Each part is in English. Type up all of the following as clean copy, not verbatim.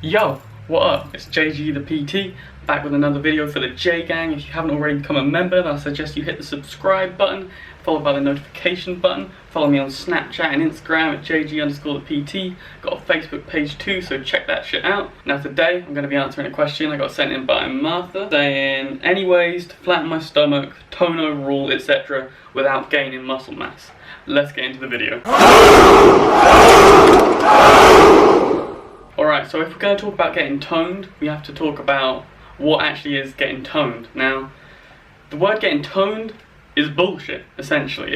Yo, what up? It's JG the PT, back with another video for the JGang. If you haven't already become a member, then I suggest you hit the subscribe button, followed by the notification button. Follow me on Snapchat and Instagram at JG_the PT. Got a Facebook page too, so check that shit out. Now today, I'm going to be answering a question I got sent in by Martha, saying any ways to flatten my stomach, tone overall, etc. without gaining muscle mass. Let's get into the video. Alright, so if we're going to talk about getting toned, we have to talk about what actually is getting toned. Now, the word getting toned is bullshit, essentially.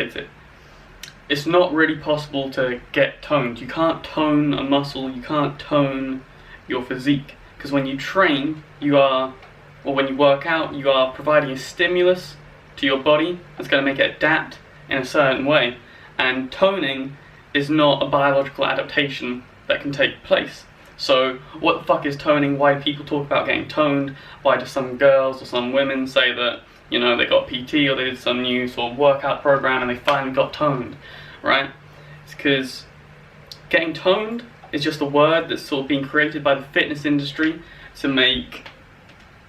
It's not really possible to get toned. You can't tone a muscle, you can't tone your physique. Because when you train, or when you work out, you are providing a stimulus to your body that's going to make it adapt in a certain way. And toning is not a biological adaptation that can take place. So what the fuck is toning? Why do people talk about getting toned? Why do some girls or some women say that, you know, they got PT or they did some new sort of workout program and they finally got toned, right? It's because getting toned is just a word that's sort of been created by the fitness industry to make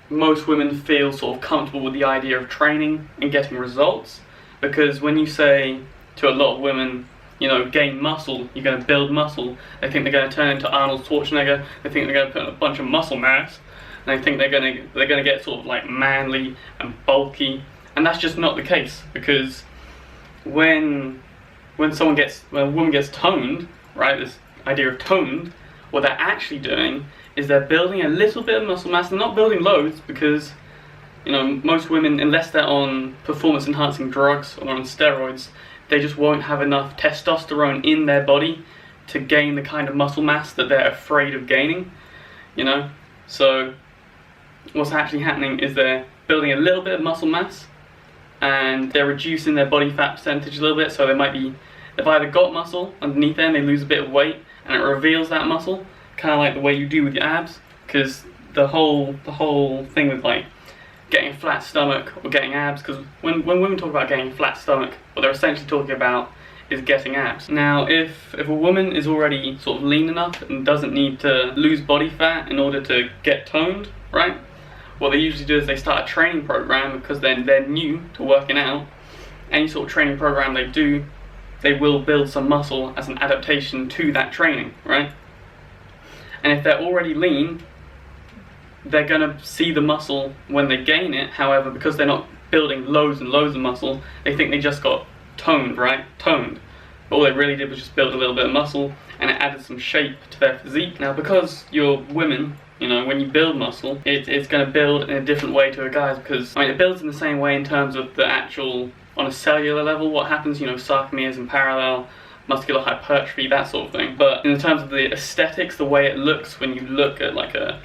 most women feel sort of comfortable with the idea of training and getting results. Because when you say to a lot of women, you know, gain muscle, you're going to build muscle, they think they're going to turn into Arnold Schwarzenegger, they think they're going to put on a bunch of muscle mass, and they think they're going to get sort of like manly and bulky, and that's just not the case. Because when a woman gets toned, right, this idea of toned, what they're actually doing is they're building a little bit of muscle mass. They're not building loads, because, you know, most women, unless they're on performance enhancing drugs or on steroids, they just won't have enough testosterone in their body to gain the kind of muscle mass that they're afraid of gaining, you know? So what's actually happening is they're building a little bit of muscle mass and they're reducing their body fat percentage a little bit. So they've either got muscle underneath there and they lose a bit of weight and it reveals that muscle, kind of like the way you do with your abs. Because the whole thing with like getting a flat stomach or getting abs, because when women talk about getting a flat stomach, what they're essentially talking about is getting abs. Now, if a woman is already sort of lean enough and doesn't need to lose body fat in order to get toned, right? What they usually do is they start a training program, because they're new to working out. Any sort of training program they do, they will build some muscle as an adaptation to that training, right? And if they're already lean, they're going to see the muscle when they gain it. However, because they're not building loads and loads of muscle, they think they just got toned, right? Toned. But all they really did was just build a little bit of muscle, and it added some shape to their physique. Now, because you're women, you know, when you build muscle, it's going to build in a different way to a guy's, because, I mean, it builds in the same way in terms of the actual, on a cellular level, what happens, you know, sarcomeres in parallel, muscular hypertrophy, that sort of thing. But in terms of the aesthetics, the way it looks when you look at like a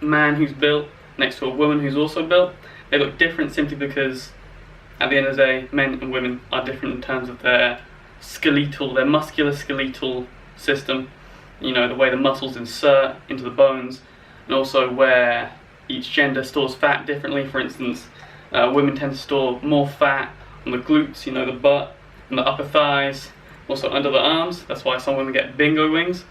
man who's built next to a woman who's also built, they look different simply because at the end of the day, men and women are different in terms of their muscular skeletal system, you know, the way the muscles insert into the bones, and also where each gender stores fat differently. For instance, women tend to store more fat on the glutes, you know, the butt and the upper thighs, also under the arms. That's why some women get bingo wings.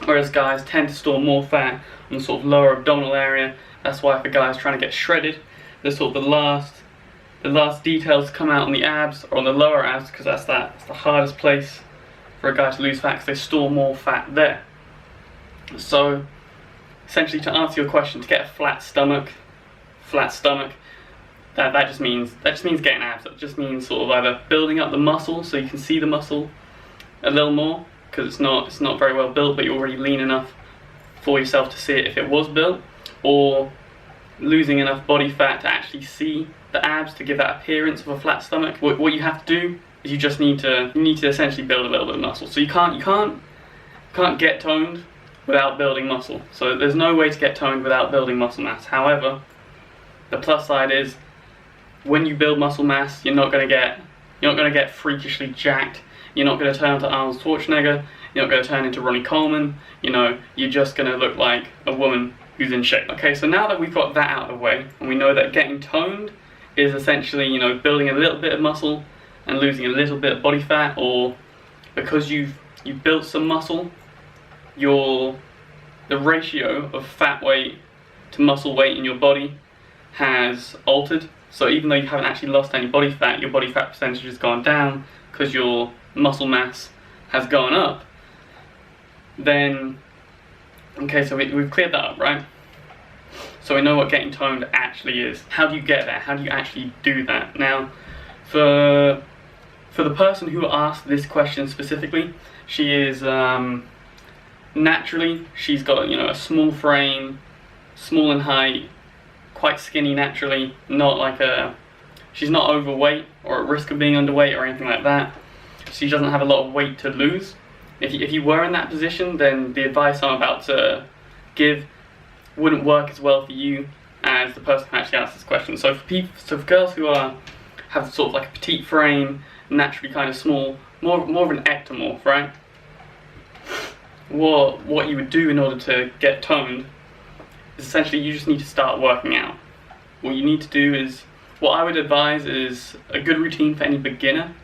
Whereas guys tend to store more fat on the sort of lower abdominal area. That's why if a guy's trying to get shredded, the last details come out on the abs or on the lower abs, because that's the hardest place for a guy to lose fat, because they store more fat there. So essentially, to answer your question, to get a flat stomach, that just means getting abs. That just means sort of either building up the muscle so you can see the muscle a little more, because it's not very well built, but you're already lean enough for yourself to see it if it was built, or losing enough body fat to actually see the abs to give that appearance of a flat stomach. What you have to do is you need to essentially build a little bit of muscle. So you can't get toned without building muscle. So there's no way to get toned without building muscle mass. However, the plus side is when you build muscle mass, you're not going to get freakishly jacked. You're not going to turn into Arnold Schwarzenegger, you're not going to turn into Ronnie Coleman, you know, you're just going to look like a woman who's in shape. Okay, so now that we've got that out of the way, and we know that getting toned is essentially, you know, building a little bit of muscle and losing a little bit of body fat, or because you've built some muscle, you're the ratio of fat weight to muscle weight in your body has altered. So even though you haven't actually lost any body fat, your body fat percentage has gone down because your muscle mass has gone up. Then, okay, so we've cleared that up, right? So we know what getting toned actually is. How do you get there? How do you actually do that? Now, for the person who asked this question specifically, she is naturally, she's got, you know, a small frame, small in height, quite skinny naturally, not like she's not overweight or at risk of being underweight or anything like that. She doesn't have a lot of weight to lose. If you were in that position, then the advice I'm about to give wouldn't work as well for you as the person who actually asked this question. So for girls who have sort of like a petite frame, naturally kind of small, more of an ectomorph, right? What you would do in order to get toned is essentially you just need to start working out. What you need to do is, what I would advise is a good routine for any beginner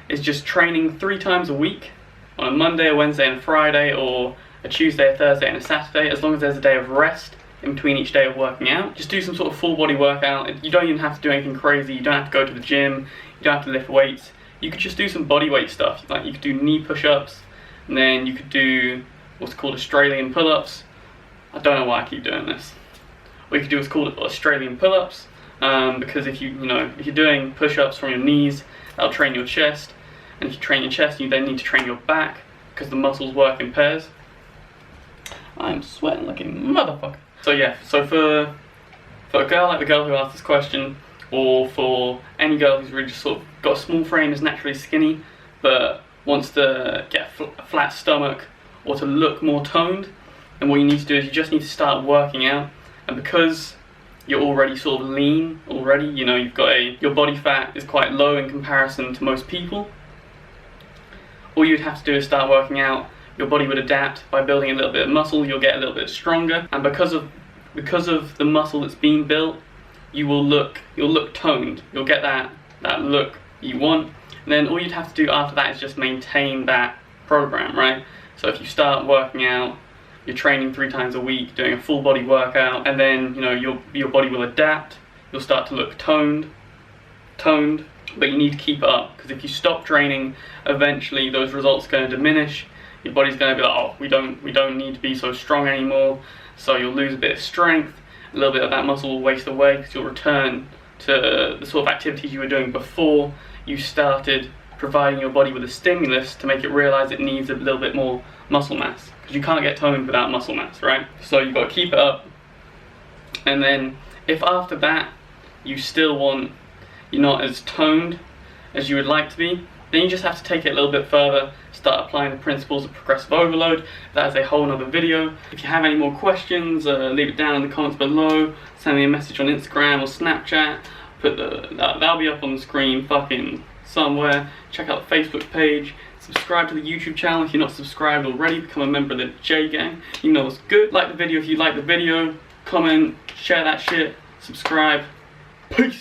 is just training 3 times a week on a Monday, a Wednesday and a Friday, or a Tuesday, a Thursday and a Saturday, as long as there's a day of rest in between each day of working out. Just do some sort of full body workout. You don't even have to do anything crazy. You don't have to go to the gym. You don't have to lift weights. You could just do some body weight stuff. Like you could do knee push-ups, and then you could do what's called Australian pull-ups. I don't know why I keep doing this. What you could do is called Australian pull-ups, because if you're doing push-ups from your knees, that'll train your chest, and if you train your chest, you then need to train your back because the muscles work in pairs. I'm sweating like a motherfucker. So yeah, so for a girl like the girl who asked this question, or for any girl who's really just sort of got a small frame, is naturally skinny, but wants to get a flat stomach or to look more toned, then what you need to do is you just need to start working out. And because you're already sort of lean already, you know, your body fat is quite low in comparison to most people, all you'd have to do is start working out. Your body would adapt by building a little bit of muscle. You'll get a little bit stronger, and because of the muscle that's being built, you'll look toned. You'll get that look you want, and then all you'd have to do after that is just maintain that program, right? So if you start working out, you're training 3 times a week, doing a full body workout, and then your body will adapt. You'll start to look toned, but you need to keep it up, because if you stop training, eventually those results are going to diminish. Your body's going to be like, oh, we don't need to be so strong anymore. So you'll lose a bit of strength, a little bit of that muscle will waste away, because you'll return to the sort of activities you were doing before you started providing your body with a stimulus to make it realize it needs a little bit more muscle mass, because you can't get toned without muscle mass, right? So you've got to keep it up, and then if after that you're not as toned as you would like to be, then you just have to take it a little bit further, start applying the principles of progressive overload. That is a whole nother video. If you have any more questions, leave it down in the comments below, send me a message on Instagram or Snapchat, that'll be up on the screen fucking somewhere. Check out the Facebook page, subscribe to the YouTube channel if you're not subscribed already, become a member of the JGang, you know what's good. Like the video if you like the video, comment, share that shit, subscribe, peace!